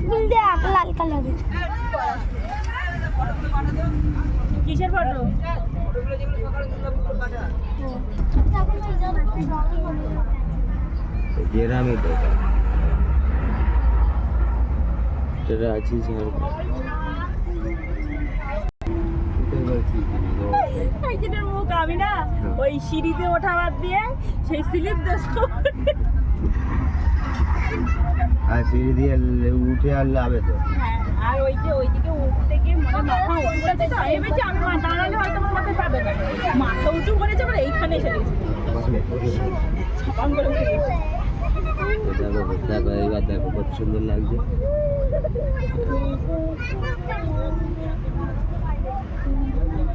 ফুল দেখ লাল কালারের। কিসের ফটো? গ্রামে তো এটা আছে মুখ আমি না ওই সিঁড়িতে ওঠা বাদ দিয়ে সেই স্লিপ আর সিঁড়ি দিয়ে উঠে আর লাভে তো। আর ওইদিকে উঠতে গিয়ে মনে মাথা উঁচু করেছে তো ভেবেছি আমি দাঁড়ালে হয়তো আমার মাথায় পাবে না, মাথা উঁচু করেছে বলে এইখানে এসে গেছে ছাপান করে উঠে গেছে। দেখো দেখো এইবার দেখো কত সুন্দর লাগছে।